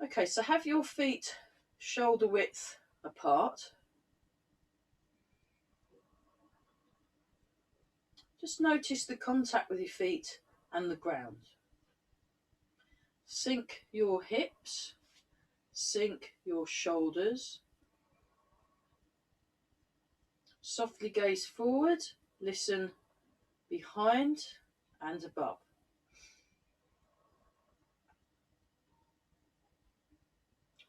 Okay, so have your feet shoulder width apart. Just notice the contact with your feet and the ground. Sink your hips, sink your shoulders. Softly gaze forward, listen behind and above.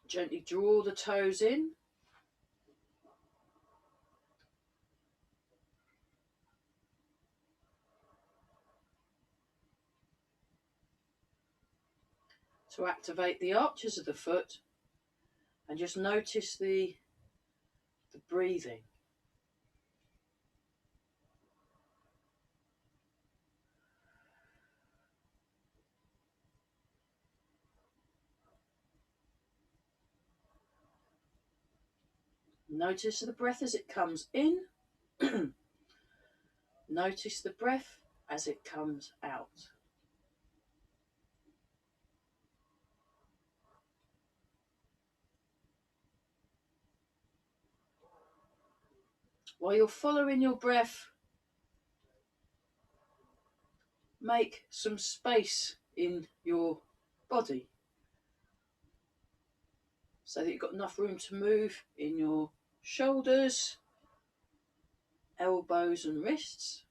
Gently draw the toes in. To activate the arches of the foot, and just notice the breathing. Notice the breath as it comes in. Notice the breath as it comes out. While you're following your breath, make some space in your body so that you've got enough room to move in your shoulders, elbows and wrists,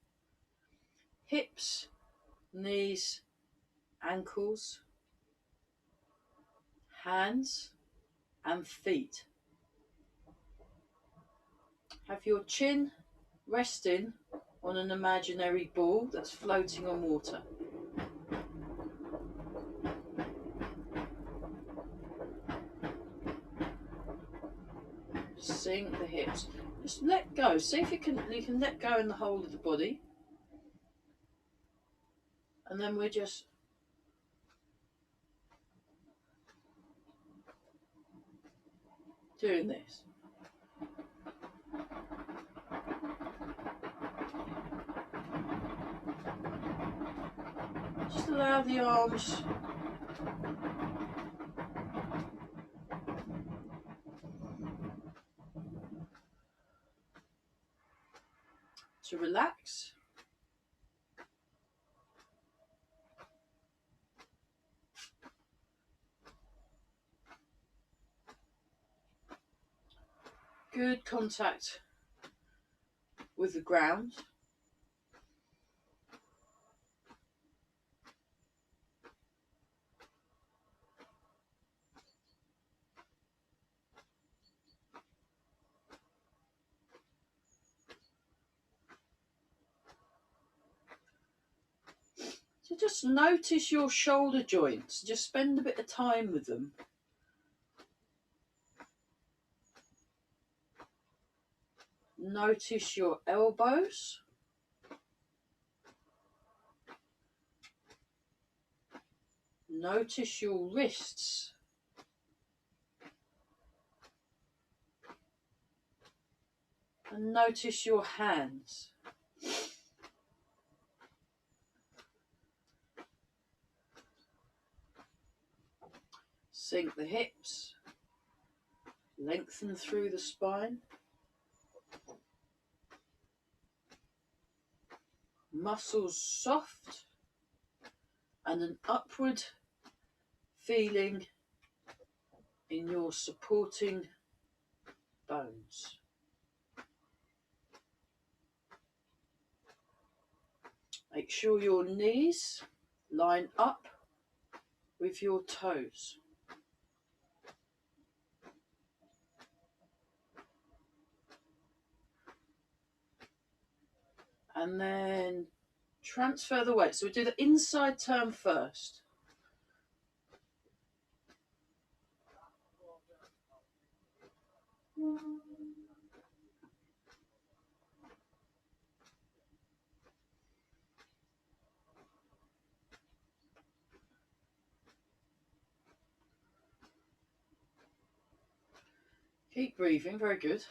hips, knees, ankles, hands and feet. Have your chin resting on an imaginary ball that's floating on water. Sink the hips. Just let go. See if you can let go in the whole of the body. And then we're just doing this. Just allow the arms to relax. Good contact with the ground. So just notice your shoulder joints. Just spend a bit of time with them. Notice your elbows. Notice your wrists. And notice your hands. Sink the hips. Lengthen through the spine. Muscles soft. And an upward feeling in your supporting bones. Make sure your knees line up with your toes. And then transfer the weight. So we do the inside turn first. Keep breathing, very good.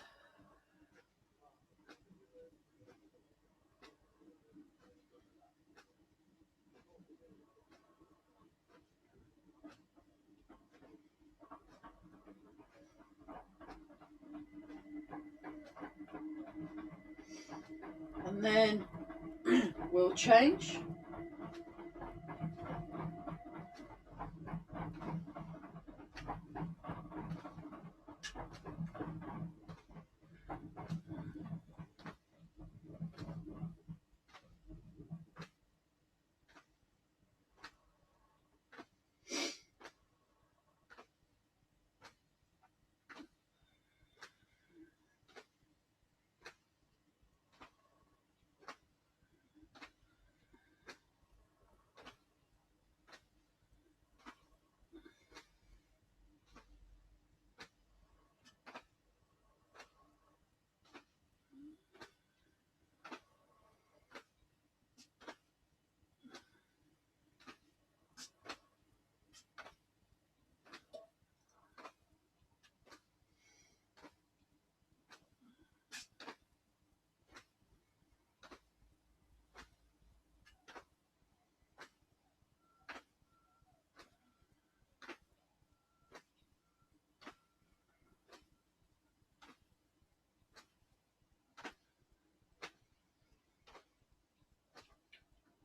And then we'll change.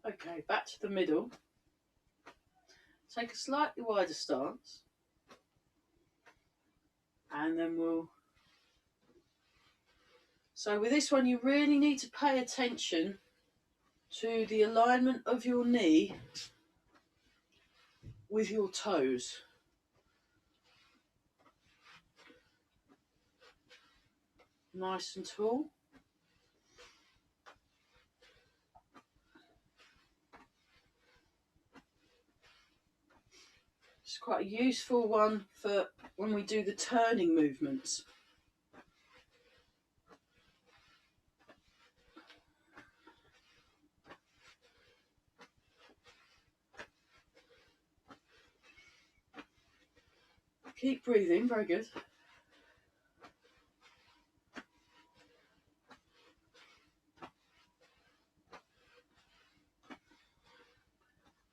Okay, back to the middle. Take a slightly wider stance. And then so with this one, you really need to pay attention to the alignment of your knee with your toes. Nice and tall. It's quite a useful one for when we do the turning movements. Keep breathing, very good.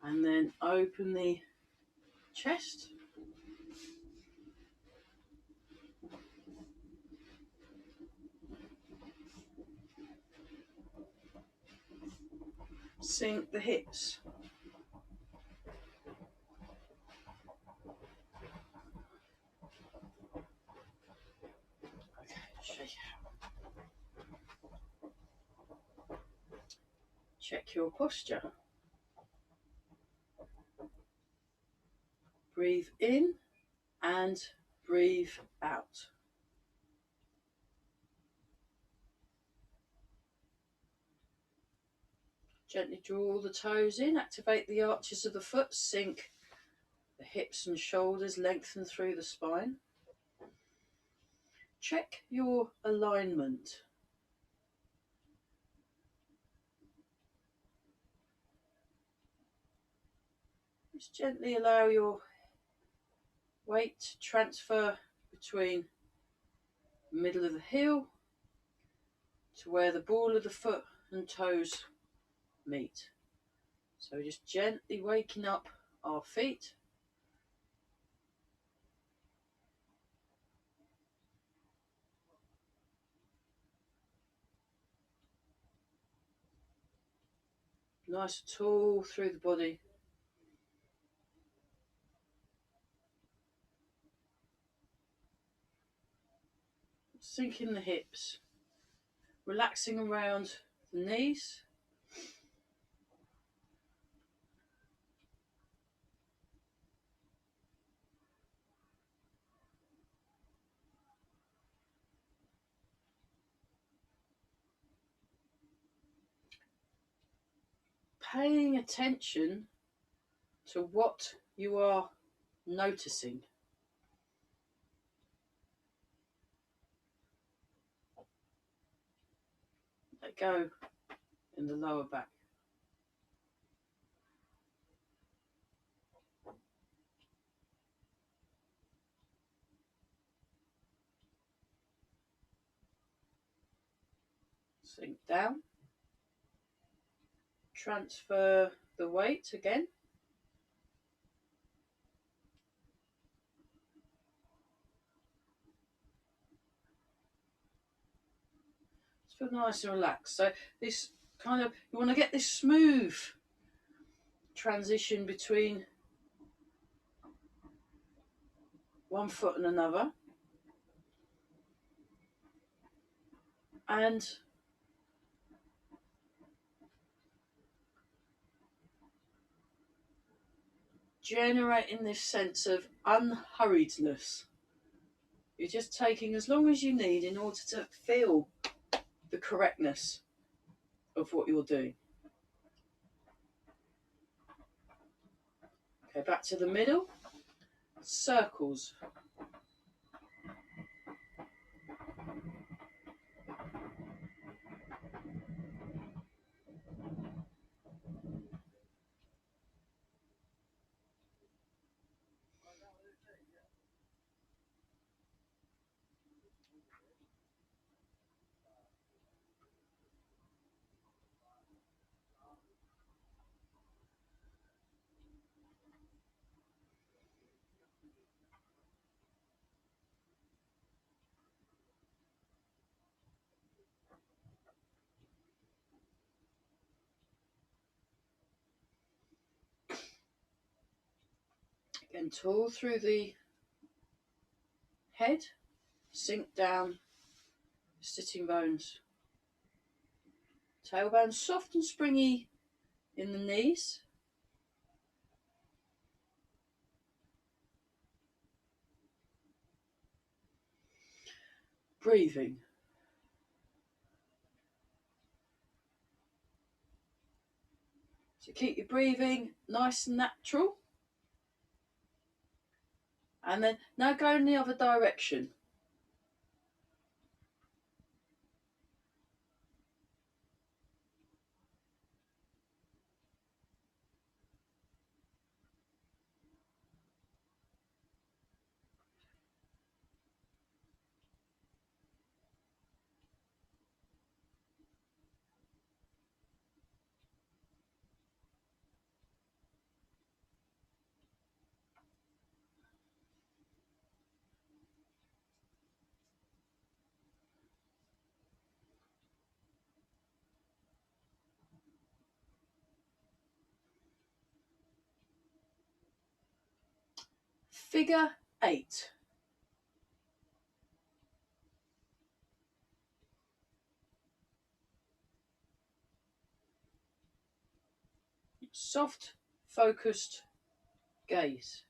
And then open the chest. Sink the hips. Okay, shake out. Check your posture. Breathe in and breathe out. Gently draw the toes in, activate the arches of the foot, sink the hips and shoulders, lengthen through the spine. Check your alignment. Just gently allow your weight to transfer between the middle of the heel to where the ball of the foot and toes meet. So just gently waking up our feet. Nice and tall through the body. Sinking the hips. Relaxing around the knees. Paying attention to what you are noticing. Let go in the lower back. Sink down. Transfer the weight again. Feel nice and relaxed. So this kind of, you want to get this smooth transition between one foot and another. And generating this sense of unhurriedness. You're just taking as long as you need in order to feel the correctness of what you're doing. Okay, back to the middle. Circles. Again, tall through the head, sink down, sitting bones. Tailbone soft and springy in the knees. Breathing. So keep your breathing nice and natural. And then now go in the other direction. Figure 8. Soft, focused gaze.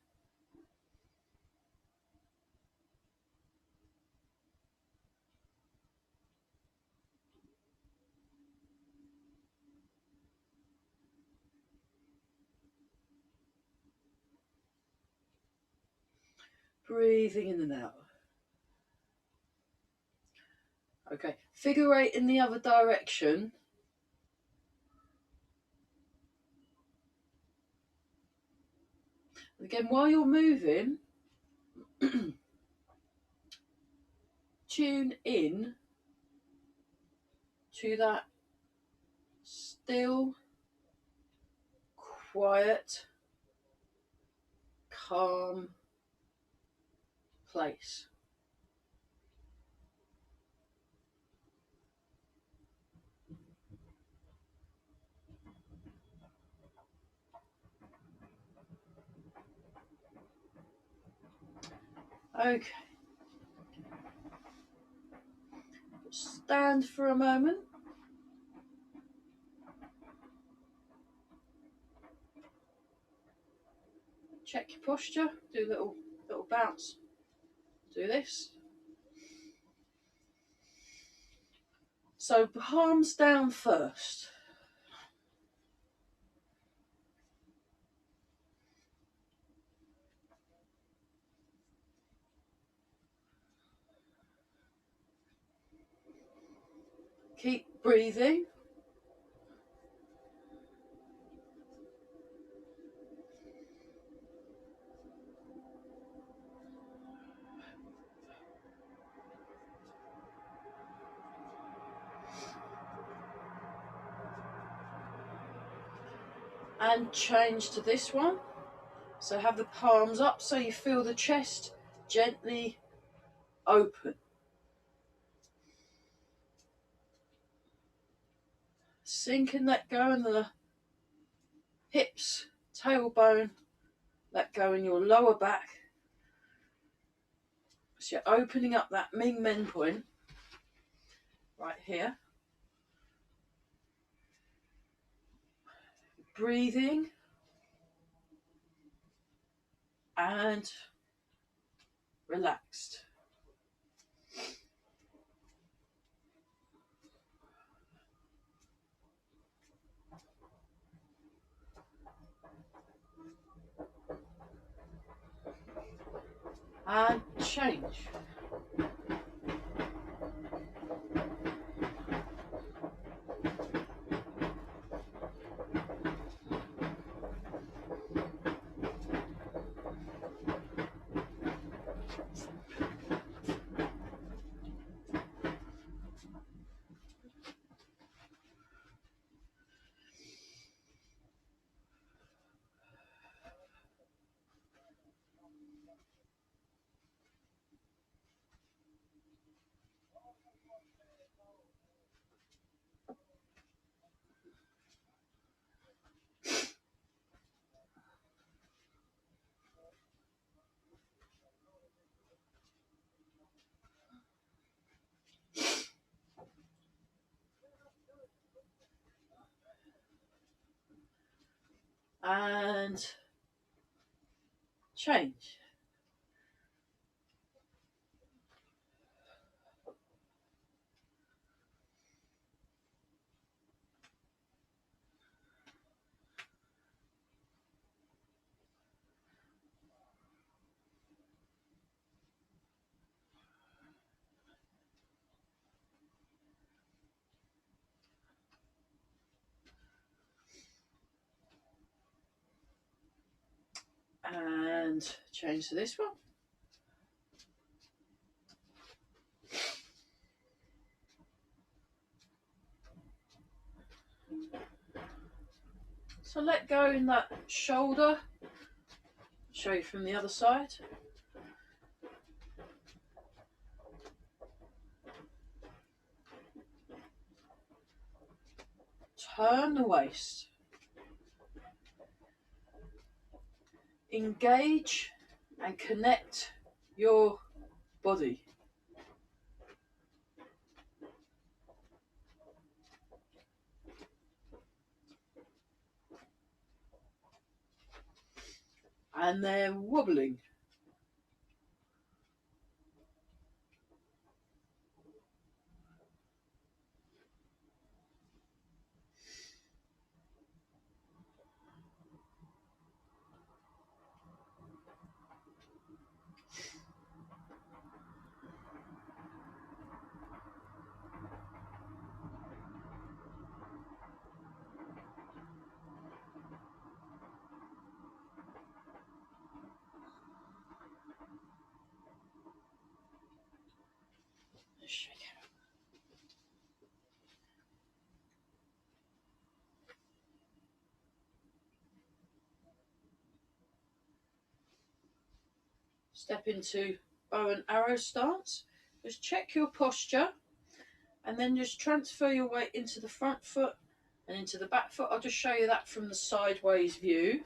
Breathing in and out. Okay, figure 8 in the other direction. Again, while you're moving, tune in to that still, quiet, calm place. Okay. Stand for a moment. Check your posture. Do a little bounce. Do this. So palms down first. Keep breathing. And change to this one. So have the palms up so you feel the chest gently open. Sink and let go in the hips, tailbone, let go in your lower back. So you're opening up that Ming Men point right here. Breathing and relaxed. And change. And change. And change to this one. So let go in that shoulder. Show you from the other side. Turn the waist. Engage and connect your body. And they're wobbling. Shake it. Step into bow and arrow stance. Just check your posture and then just transfer your weight into the front foot and into the back foot. I'll just show you that from the sideways view.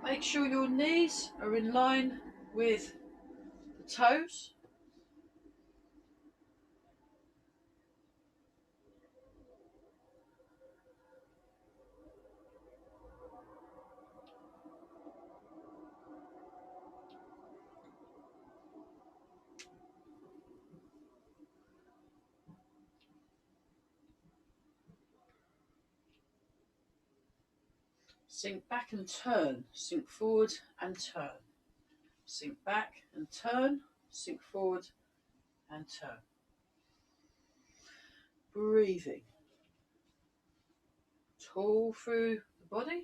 Make sure your knees are in line with the toes. Sink back and turn. Sink forward and turn. Sink back and turn. Sink forward and turn. Breathing. Tall through the body.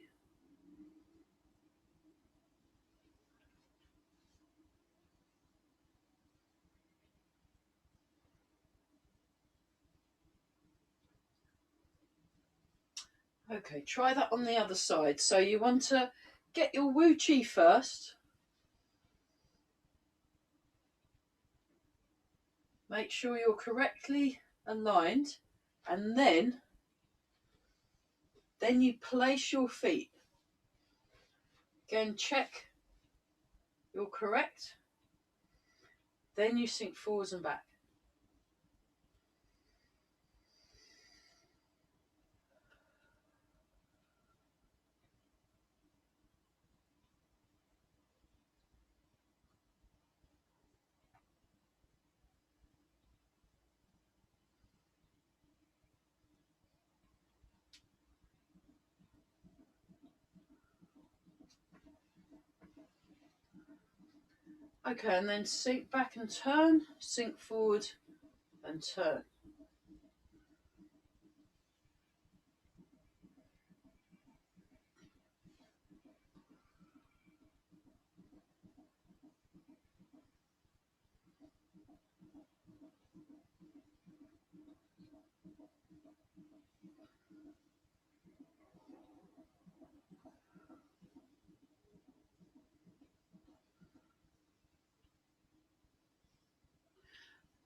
Okay, try that on the other side. So you want to get your Wu Chi first. Make sure you're correctly aligned, and then you place your feet. Again, check you're correct. Then you sink forwards and back. Okay, and then sink back and turn, sink forward and turn.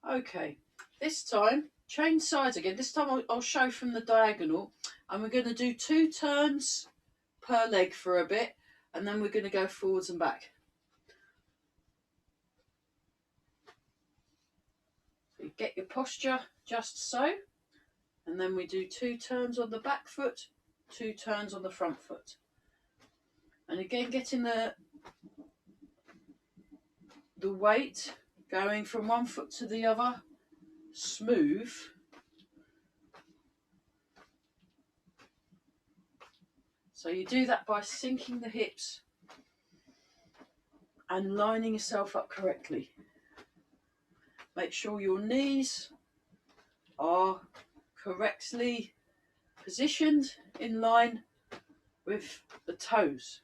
Okay, this time change sides again. This time I'll show from the diagonal, and we're going to do 2 turns per leg for a bit, and then we're going to go forwards and back. So you get your posture just so, and then we do 2 turns on the back foot, 2 turns on the front foot. And again, getting the weight going from one foot to the other smooth. So you do that by sinking the hips and lining yourself up correctly. Make sure your knees are correctly positioned in line with the toes.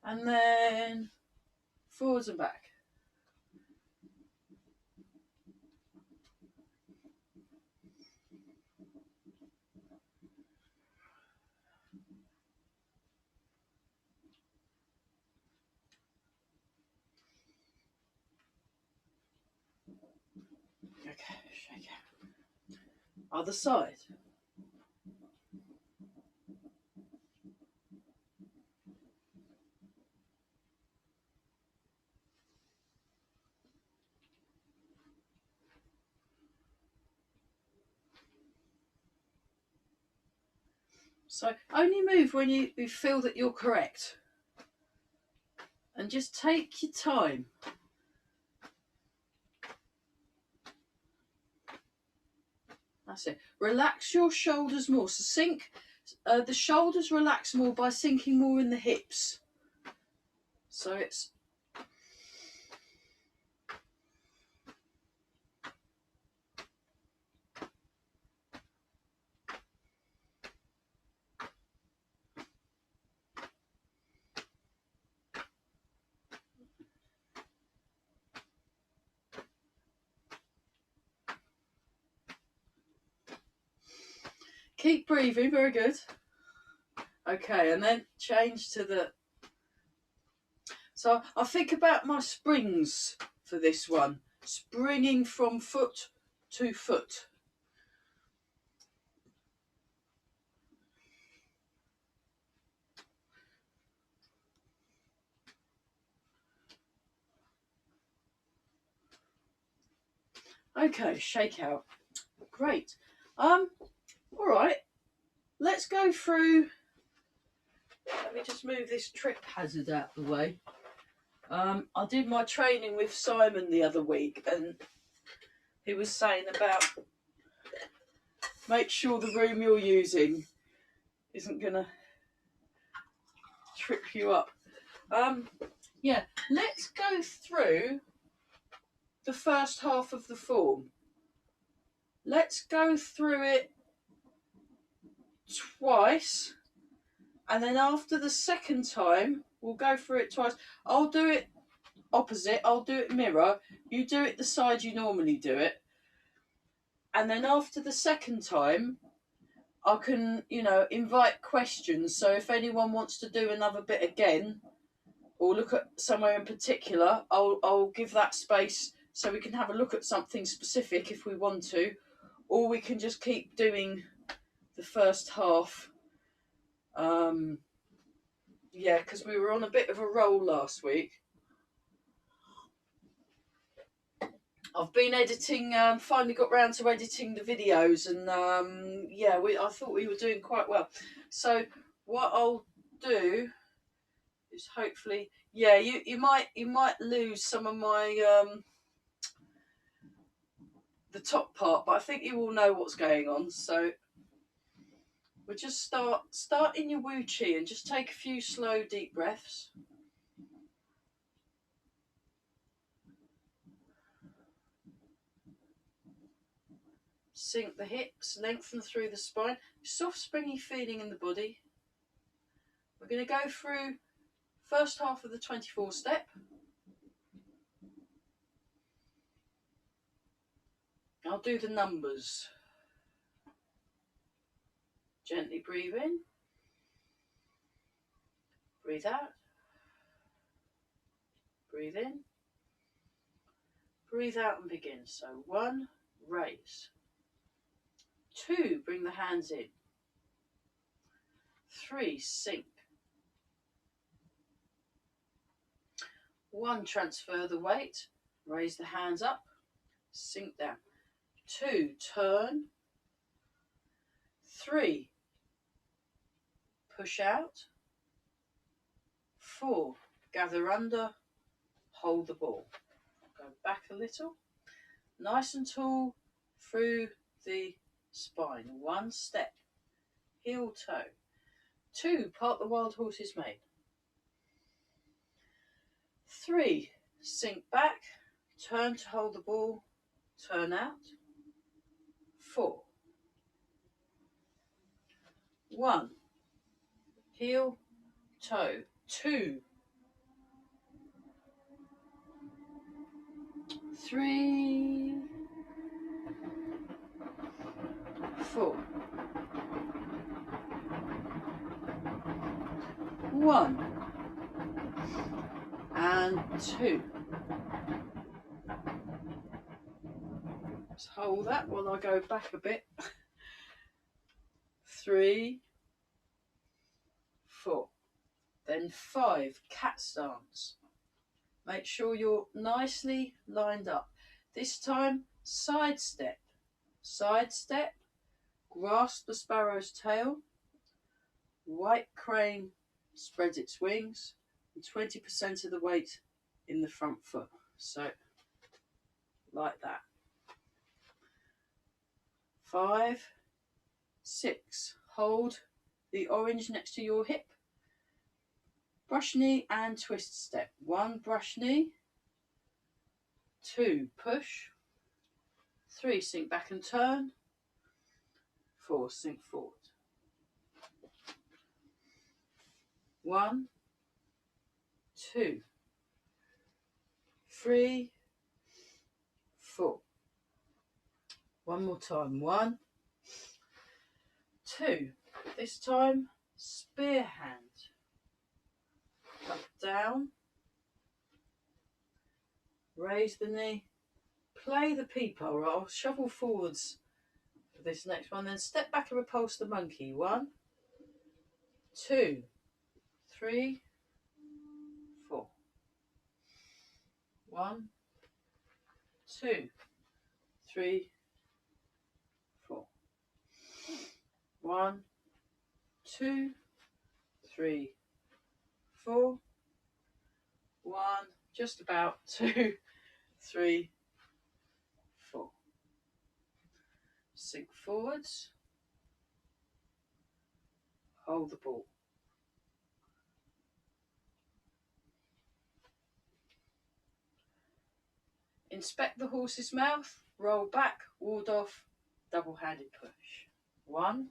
And then forwards and back. Okay, shake it. Other side. So only move when you feel that you're correct. And just take your time. That's it. Relax your shoulders more. So sink, the shoulders relax more by sinking more in the hips. So it's... Keep breathing, very good. Okay, and then change to the... So I think about my springs for this one. Springing from foot to foot. Okay, shake out. Great. All right. Let's go through. Let me just move this trip hazard out of the way. I did my training with Simon the other week, and he was saying about make sure the room you're using isn't gonna trip you up. Yeah, let's go through the first half of the form. Let's go through it twice, and then after the second time we'll go through it twice. I'll do it opposite, I'll do it mirror, you do it the side you normally do it, and then after the second time I can, you know, invite questions. So if anyone wants to do another bit again or look at somewhere in particular, I'll give that space so we can have a look at something specific if we want to, or we can just keep doing the first half. Yeah, because we were on a bit of a roll last week. I've been editing, finally got round to editing the videos, and yeah, I thought we were doing quite well. So what I'll do is hopefully, yeah, you might lose some of my the top part, but I think you all know what's going on. So we'll just start in your Wu Chi and just take a few slow deep breaths. Sink the hips, lengthen through the spine, soft springy feeling in the body. We're going to go through first half of the 24 step. I'll do the numbers. Gently breathe in, breathe out, breathe in, breathe out and begin. So 1, raise. 2, bring the hands in. 3, sink. 1, transfer the weight, raise the hands up, sink down. 2, turn. 3, push out. 4, gather under, hold the ball. Go back a little, nice and tall through the spine. 1 step, heel toe. 2, part the wild horse's mane. 3, sink back, turn to hold the ball, turn out. 4, 1, heel, toe. 2, 3, 4, 1, and 2. Let's hold that while I go back a bit. 3, 4. Then 5, cat stance. Make sure you're nicely lined up. This time, side step. Side step, grasp the sparrow's tail. White crane spreads its wings, and 20% of the weight in the front foot. So, like that. 5, 6. Hold the orange next to your hip. Brush knee and twist step. 1, brush knee. 2, push. 3, sink back and turn. 4, sink forward. 1, 2, 3, 4. One more time. 1, 2. This time, spear hand. Up, down. Raise the knee. Play the peepo. I'll shuffle forwards for this next one. Then step back and repulse the monkey. 1, 2, 3, 4. 1, 2, 3, 4. 1, 2, 3, 4. 1, just about. 2, 3, 4. Sink forwards. Hold the ball. Inspect the horse's mouth. Roll back, ward off, double-handed push. 1,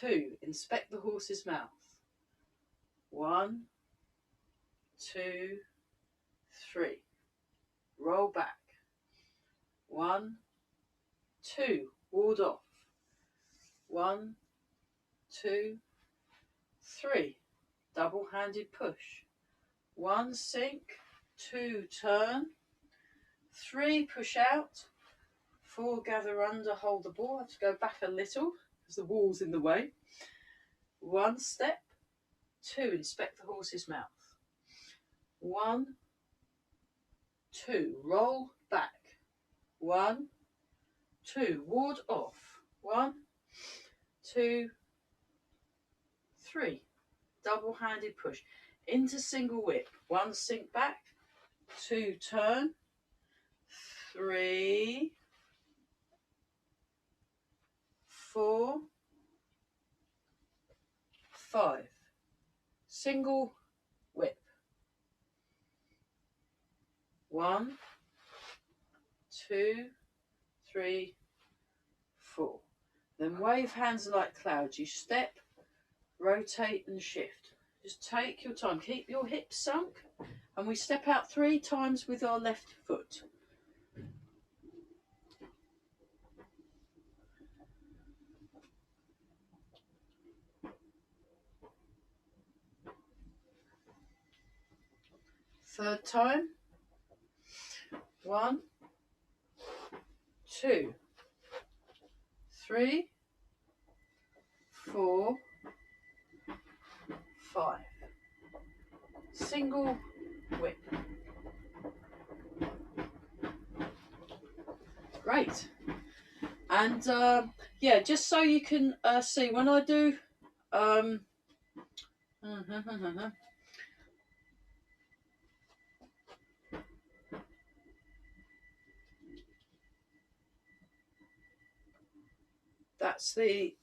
2. Inspect the horse's mouth. 1, 2, 3. Roll back. 1, 2. Ward off. 1, 2, 3. Double-handed push. 1, sink. 2, turn. 3, push out. 4, gather under, hold the ball. I have to go back a little because the wall's in the way. 1, step. 2, inspect the horse's mouth. 1, 2, roll back. 1, 2, ward off. 1, 2, 3. Double-handed push. Into single whip. 1, sink back. 2, turn. 3, 4, 5. Single whip. 1, 2, 3, 4. Then wave hands like clouds. You step, rotate and shift. Just take your time. Keep your hips sunk. And we step out 3 times with our left foot. Third time. 1, 2, 3, 4, 5. Single whip. Great. And yeah, just so you can see when I do that's the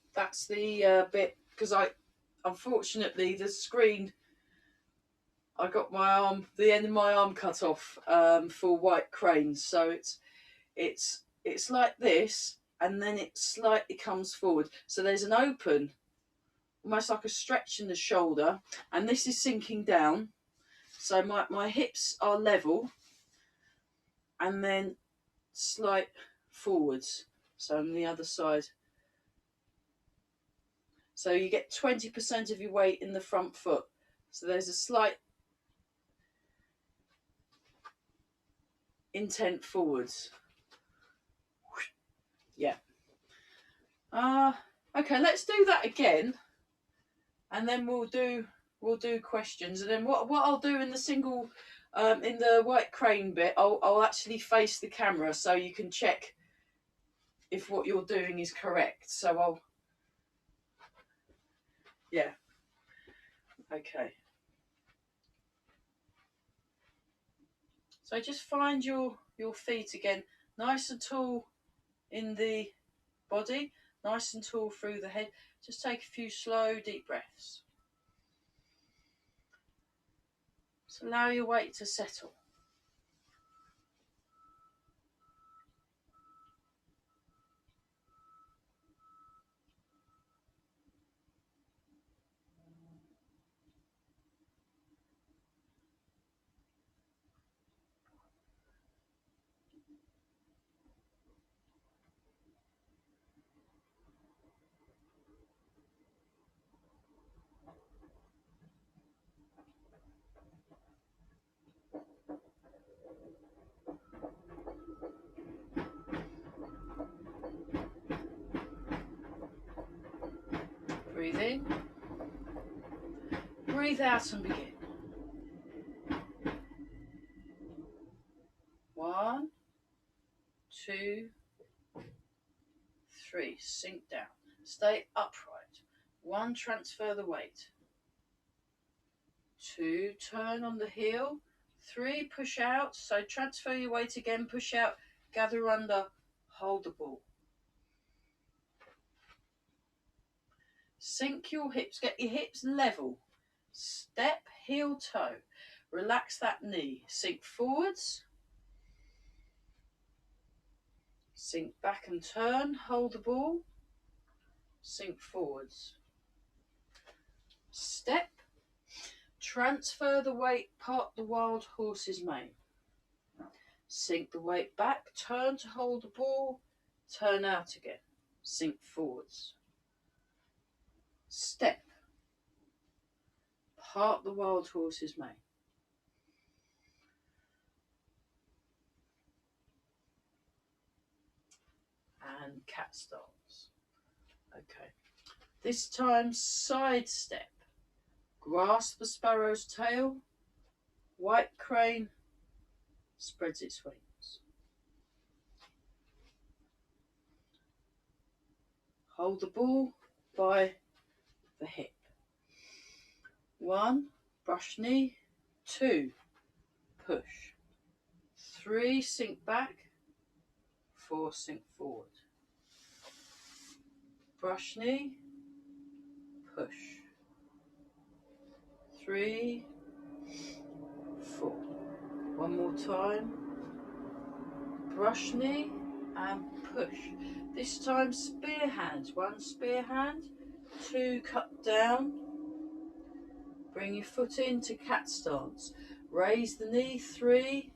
bit, because unfortunately the screen, I got the end of my arm cut off for White Cranes, so it's like this, and then it slightly comes forward, so there's an open, almost like a stretch in the shoulder, and this is sinking down, so my hips are level, and then slight forwards, so on the other side. So you get 20% of your weight in the front foot. So there's a slight intent forwards. Yeah. Okay, let's do that again, and then we'll do questions, and then what I'll do in the single in the White Crane bit, I'll actually face the camera so you can check if what you're doing is correct. So yeah. Okay. So just find your feet again, nice and tall in the body, nice and tall through the head. Just take a few slow, deep breaths. So allow your weight to settle. Breathe in, breathe out and begin. 1, 2, 3, sink down. Stay upright. 1, transfer the weight. 2, turn on the heel. 3, push out. So transfer your weight again, push out, gather under, hold the ball. Sink your hips, get your hips level. Step, heel, toe. Relax that knee. Sink forwards. Sink back and turn, hold the ball. Sink forwards. Step. Transfer the weight, part the wild horse's mane. Sink the weight back, turn to hold the ball, turn out again. Sink forwards. Step. Part the wild horse's mane. And cat stance. Okay. This time, side step. Grasp the sparrow's tail. White crane spreads its wings. Hold the ball by the hip. 1, brush knee. 2, push. 3, sink back. 4, sink forward. Brush knee, push. 3, 4. One more time. Brush knee and push. This time spear hands. 1 spear hand, 2 cut down. Bring your foot into cat stance. Raise the knee. 3,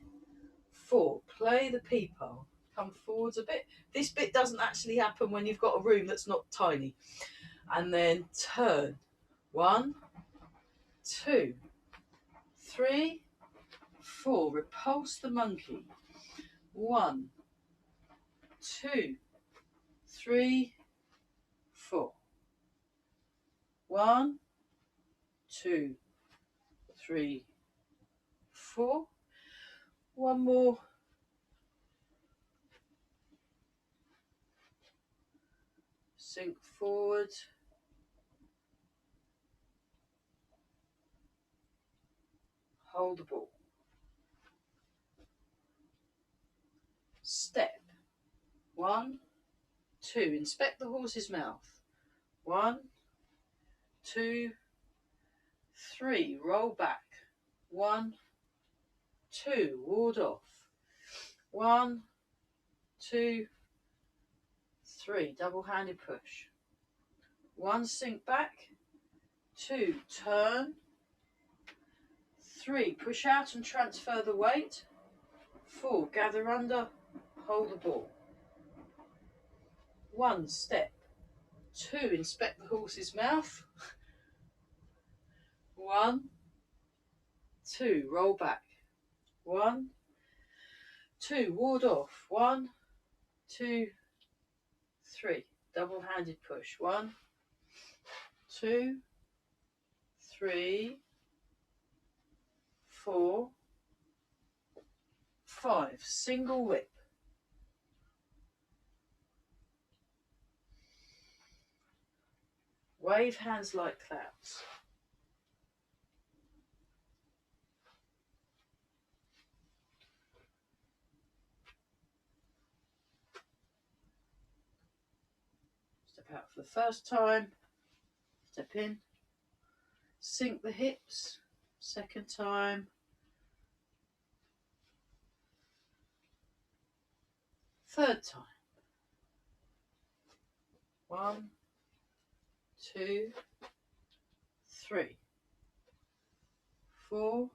4. Play the peephole. Come forwards a bit. This bit doesn't actually happen when you've got a room that's not tiny. And then turn. 1, 2, 3, 4. Repulse the monkey. 1, 2, 3, 4. 1, 2, 3, 4. One more. Sink forward. Hold the ball. Step. 1, 2. Inspect the horse's mouth. 1, 2, 3. Roll back. 1, 2. Ward off. 1, 2, 3. Double-handed push. 1, sink back. 2, turn. 3, push out and transfer the weight. 4, gather under, hold the ball. 1, step. 2, inspect the horse's mouth. 1, 2, roll back. 1, 2, ward off. 1, 2, 3. Double-handed push. 1, 2, 3, 4, 5. Single whip. Wave hands like clouds. Step out for the first time. Step in. Sink the hips. Second time. Third time. 1, 2, 3, 4,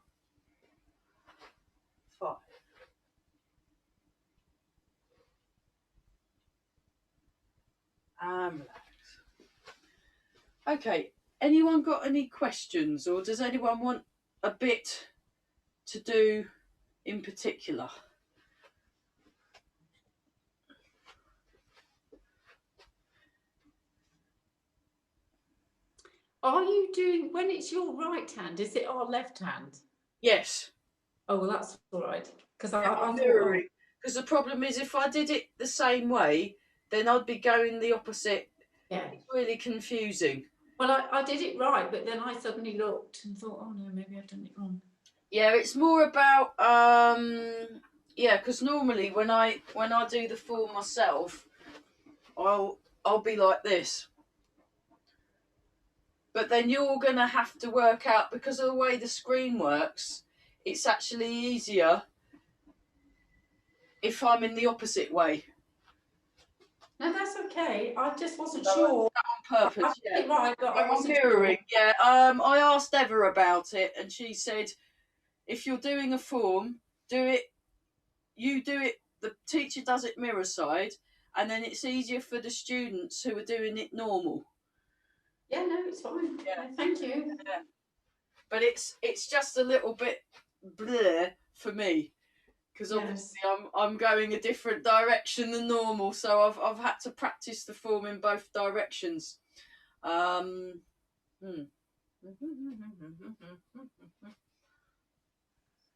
5. And relax. Okay, anyone got any questions, or does anyone want a bit to do in particular? Are you doing, when it's your right hand, is it our left hand? Yes. Oh, well, that's all right. Because Yeah, I mirroring. thought, Because the problem is, if I did it the same way, then I'd be going the opposite. yeah. It's really confusing. Well, I did it right, but then I suddenly looked and thought, oh no, maybe I've done it wrong. Yeah, it's more about yeah, because normally when I do the form myself, I'll be like this. But then you're gonna have to work out, because of the way the screen works, it's actually easier if I'm in the opposite way. No, that's okay. I just wasn't sure. On purpose, I did it right, but I I'm wasn't mirroring. sure. Yeah. I asked Eva about it, and she said, if you're doing a form, do it. You do it. The teacher does it mirror side, and then it's easier for the students who are doing it normal. Yeah, no, it's fine. Yeah. Thank you. Yeah. But it's just a little bit bleh for me, because obviously I'm going a different direction than normal, so I've had to practice the form in both directions.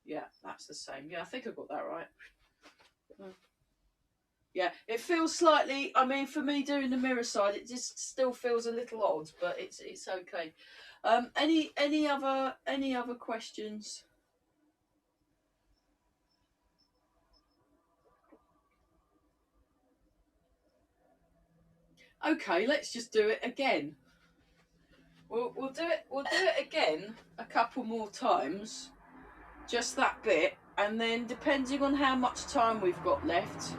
Yeah, that's the same. Yeah, I think I got that right. Yeah, it feels slightly. I mean, for me doing the mirror side, it just still feels a little odd, but it's okay. Any other questions? Okay, let's just do it again. We'll do it. We'll do it again a couple more times, just that bit, and then depending on how much time we've got left,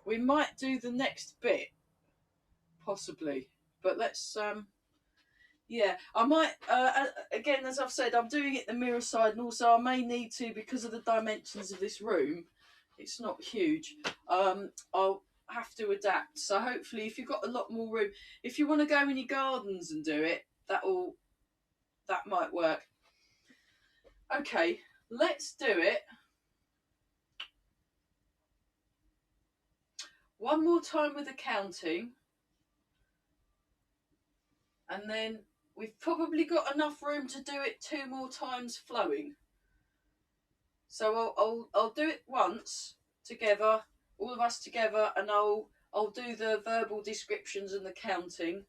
we might do the next bit, possibly. But let's yeah, I might again, as I've said, I'm doing it the mirror side, and also I may need to, because of the dimensions of this room. It's not huge. I'll have to adapt. So hopefully, if you've got a lot more room, if you want to go in your gardens and do it, that might work. Okay, let's do it one more time with the counting, and then we've probably got enough room to do it 2 more times flowing. So I'll do it once together, all of us together, and I'll do the verbal descriptions and the counting,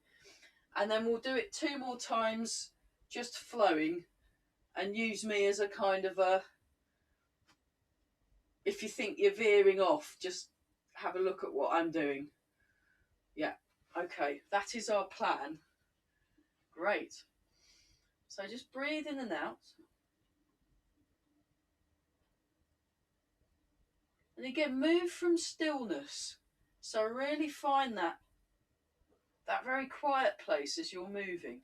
and then we'll do it 2 more times just flowing, and use me as a kind of a, if you think you're veering off, just have a look at what I'm doing. Yeah, okay, that is our plan. Great. So just breathe in and out. And again, move from stillness. So really find that very quiet place as you're moving.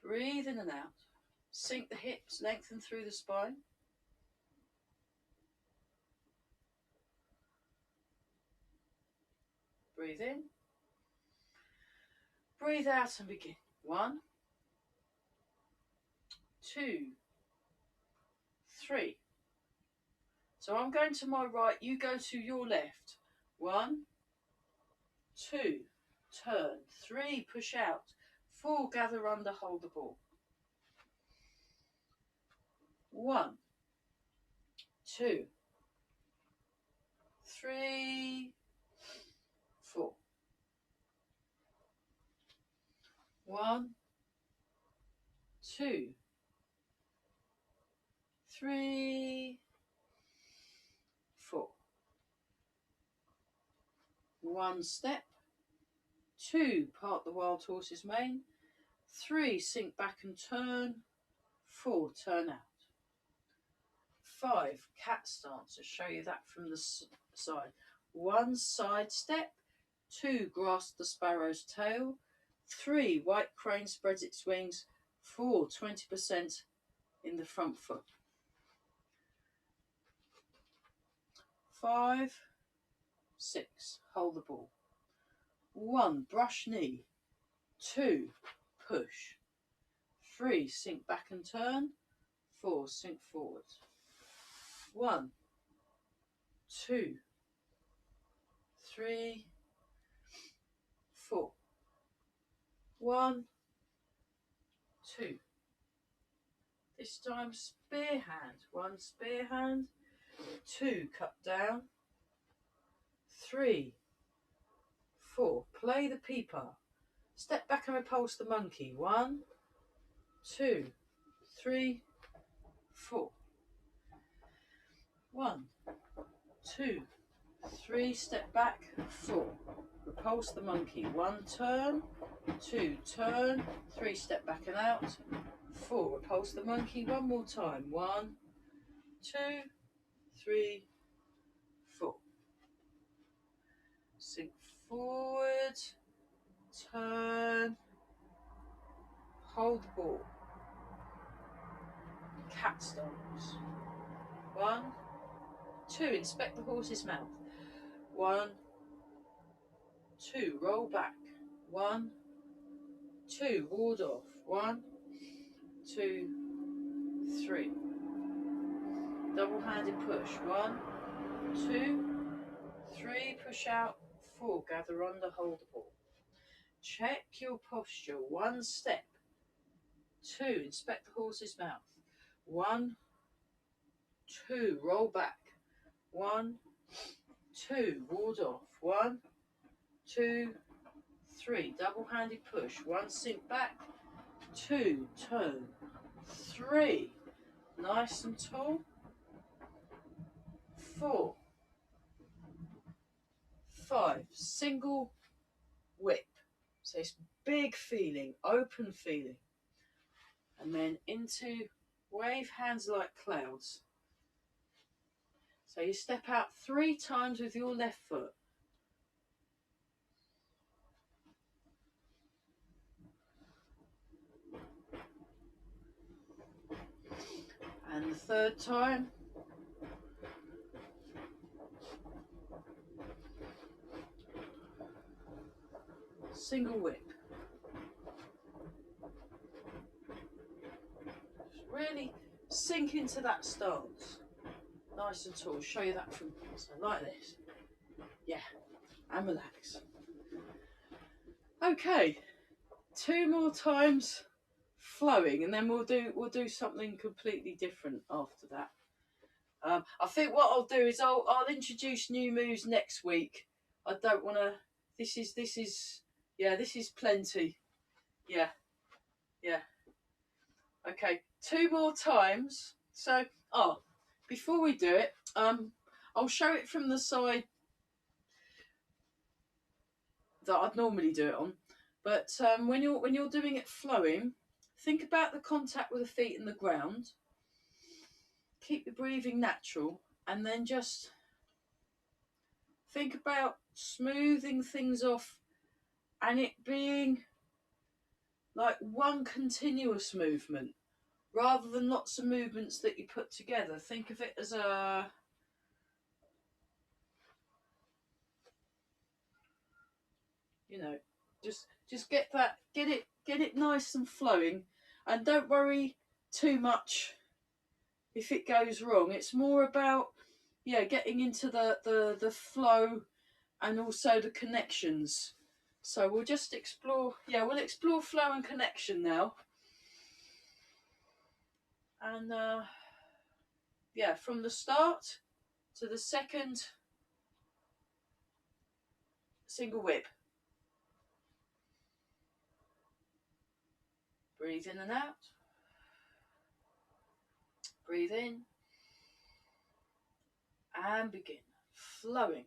Breathe in and out. Sink the hips, lengthen through the spine. Breathe in. Breathe out and begin. 1, 2, 3. So I'm going to my right, you go to your left. 1, 2, turn. 3, push out. 4, gather under, hold the ball. 1, 2, 3, 4. 1, 2, 3, 4. 1 step. 2, part the wild horse's mane. 3, sink back and turn. 4, turn out. 5, cat stance. I'll show you that from the side. 1, side step. 2, grasp the sparrow's tail. 3, white crane spreads its wings. 4, 20% in the front foot. 5, 6, hold the ball. 1, brush knee. 2, push. 3, sink back and turn. 4, sink forward. 1, 2, 3, 4. 1, 2. This time spear hand. 1, spear hand. 2, cut down. 3, 4, play the peeper. Step back and repulse the monkey. 1, 2, 3, 4. 1, 2, 3, step back. 4, repulse the monkey. 1, turn. 2, turn. 3, step back and out. 4, repulse the monkey. 1 more time. 1, 2, 3, 4. Sink forward. Turn. Hold the ball. Cat stance. 1, 2, inspect the horse's mouth. 1, 2, roll back. 1, 2, ward off. 1, 2, 3. Double-handed push. 1, 2, 3, push out. 4, gather under, hold the ball. Check your posture. 1 step. 2, inspect the horse's mouth. 1, 2, roll back. 1, 2, ward off. 1, 2, 3, double-handed push. 1, sink back. 2, turn. 3, nice and tall. 4, 5, single whip. So it's big feeling, open feeling. And then into wave, hands like clouds. So you step out 3 times with your left foot. And the 3rd time. Single whip. Just really sink into that stance. Nice and tall. Show you that from so like this. Yeah. And relax. Okay. 2 more times flowing, and then we'll do something completely different after that. I think what I'll do is I'll introduce new moves next week. I don't want to. This is yeah. This is plenty. Yeah. Okay, 2 more times. So before we do it, I'll show it from the side that I'd normally do it on. But when you're doing it flowing, think about the contact with the feet and the ground. Keep the breathing natural, and then just think about smoothing things off and it being like one continuous movement rather than lots of movements that you put together. Think of it as a just get it nice and flowing, and don't worry too much if it goes wrong. It's more about getting into the flow and also the connections. So we'll just explore flow and connection now. And from the start to the 2nd single whip. Breathe in and out. Breathe in. And begin. Flowing.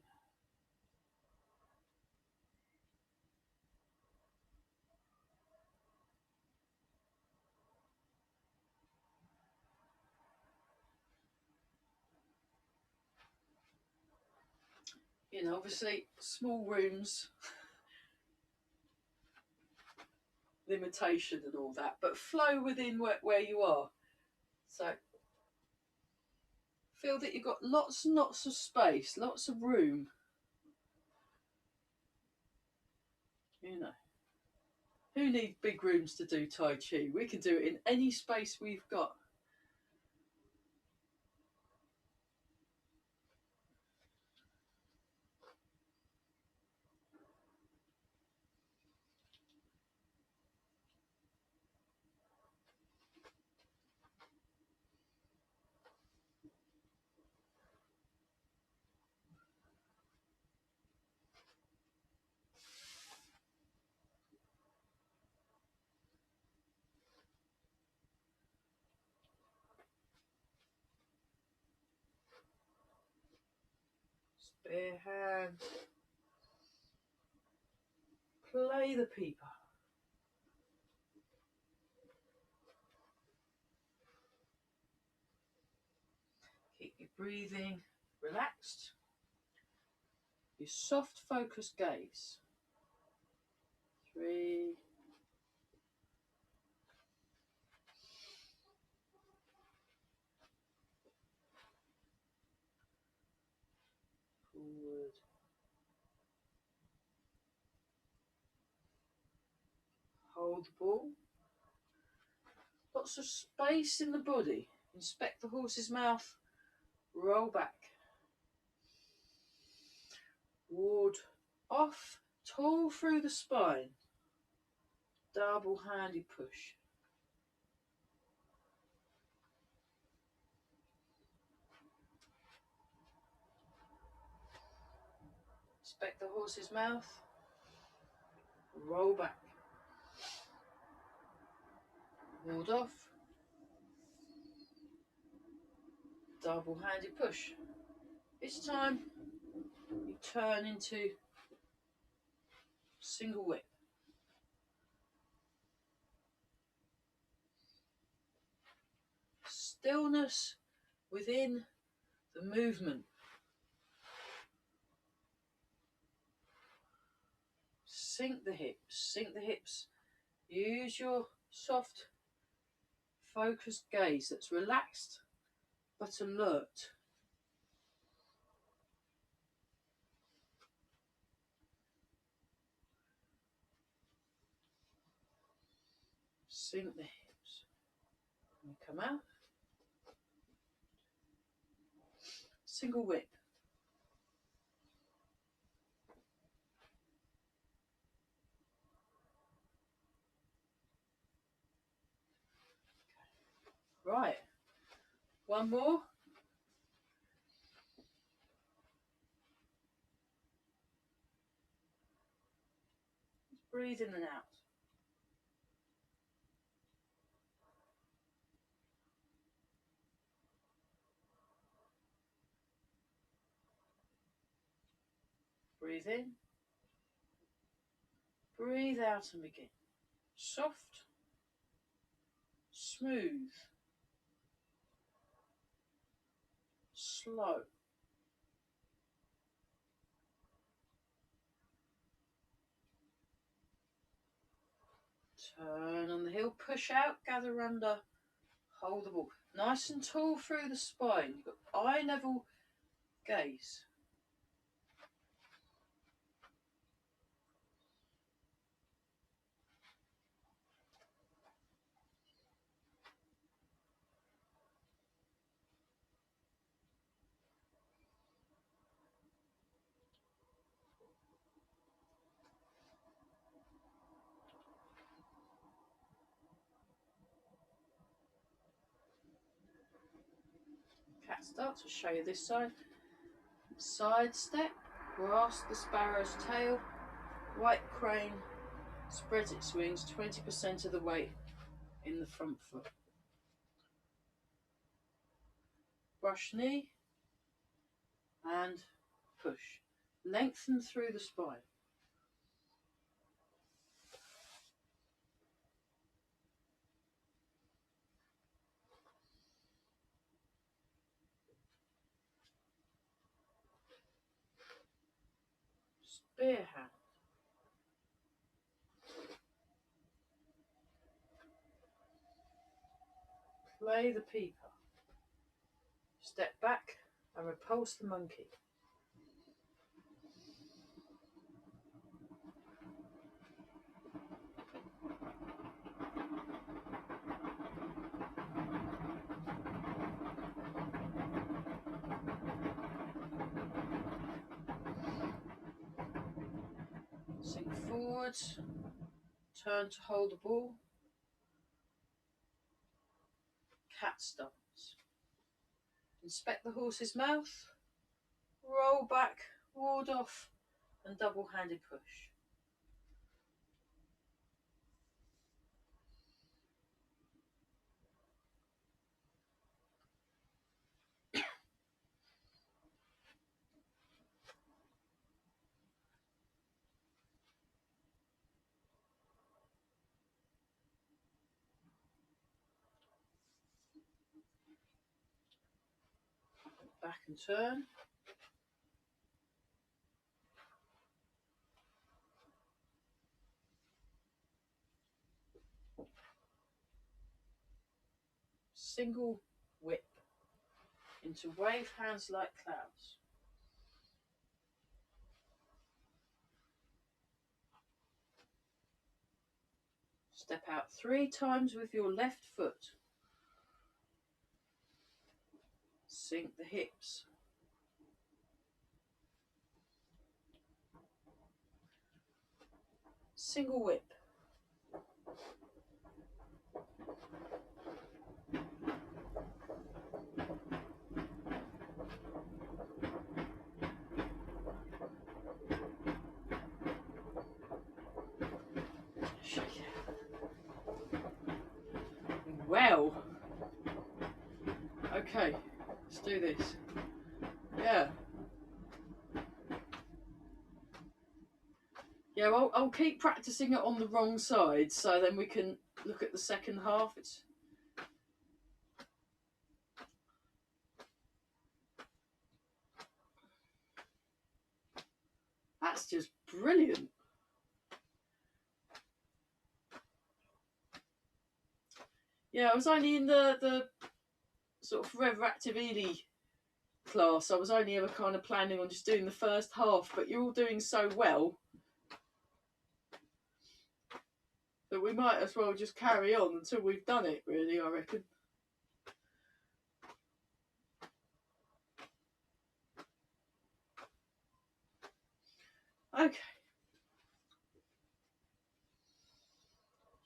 Obviously, small rooms, limitation and all that, but flow within where you are. So feel that you've got lots and lots of space, lots of room. Who needs big rooms to do Tai Chi? We can do it in any space we've got. Spare hand. Play the peeper. Keep your breathing relaxed. Your soft focused gaze. 3. Forward. hold the ball. Lots of space in the body. Inspect the horse's mouth. Roll back. Ward off. Tall through the spine. Double-handed push. Inspect the horse's mouth. Roll back. Ward off. Double-handed push. This time you turn into single whip. Stillness within the movement. Sink the hips, sink the hips. Use your soft, focused gaze that's relaxed but alert. Sink the hips. And come out. Single whip. Right. One more. Just breathe in and out. Breathe in. Breathe out and begin. Soft, smooth, slow. Turn on the heel, push out, gather under, hold the ball. Nice and tall through the spine. You've got eye level gaze. Cat start to show you this side. Side step, grasp the sparrow's tail. White crane spreads its wings 20% of the weight in the front foot. Brush knee and push. Lengthen through the spine. Spear hand. Play the peeper. Step back and repulse the monkey. Sink forwards. Turn to hold the ball. Cat stance. Inspect the horse's mouth. Roll back, ward off, and double-handed push. Back and turn. Single whip into wave hands like clouds. Step out 3 times with your left foot. Sink the hips. Single whip. Well, okay, let's do this. Yeah. Yeah, well, I'll keep practicing it on the wrong side so then we can look at the second half. That's just brilliant. Yeah, I was only in the sort of Forever Active Ely class. I was only ever kind of planning on just doing the first half, but you're all doing so well that we might as well just carry on until we've done it, really, I reckon. Okay.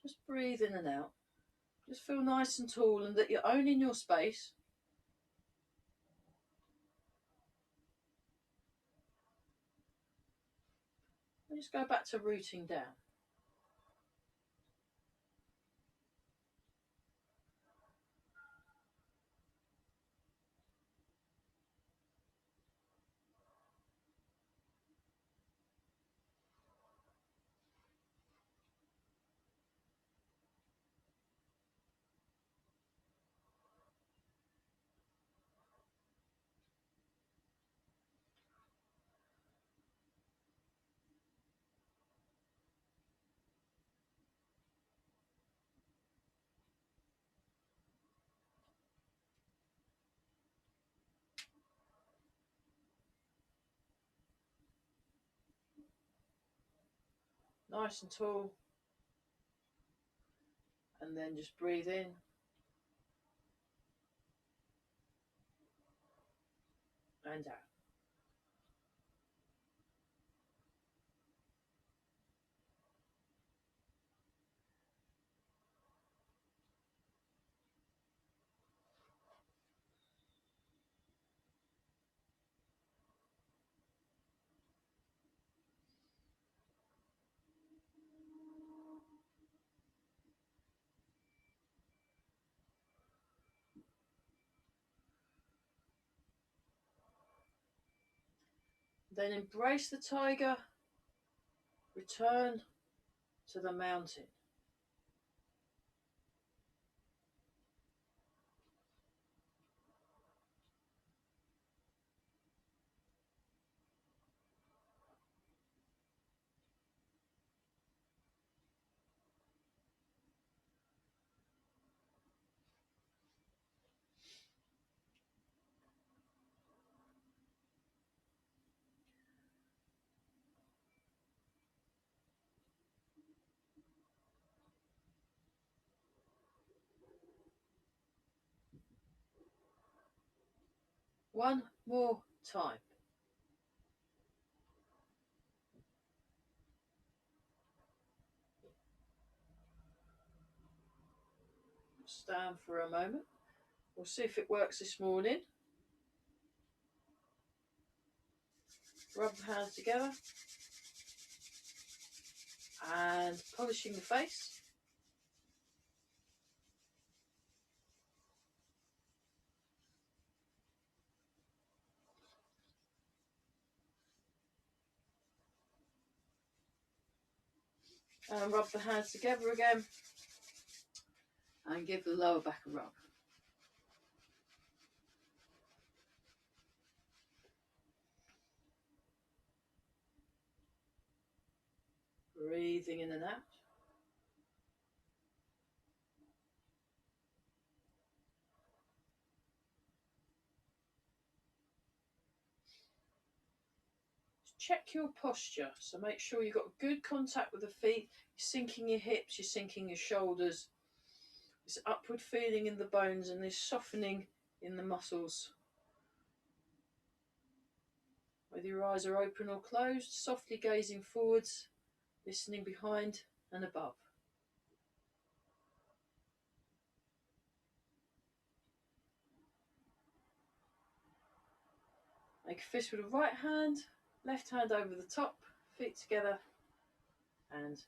Just breathe in and out. Just feel nice and tall and that you're owning your space. And just go back to rooting down. Nice and tall. And then just breathe in. And out. Then embrace the tiger. Return to the mountain. One more time. Stand for a moment. We'll see if it works this morning. Rub the hands together. And polishing the face. And rub the hands together again. And give the lower back a rub. Breathing in and out. check your posture. So make sure you've got good contact with the feet. You're sinking your hips, you're sinking your shoulders. This upward feeling in the bones and this softening in the muscles. Whether your eyes are open or closed, softly gazing forwards, listening behind and above. Make a fist with the right hand, left hand over the top, feet together, and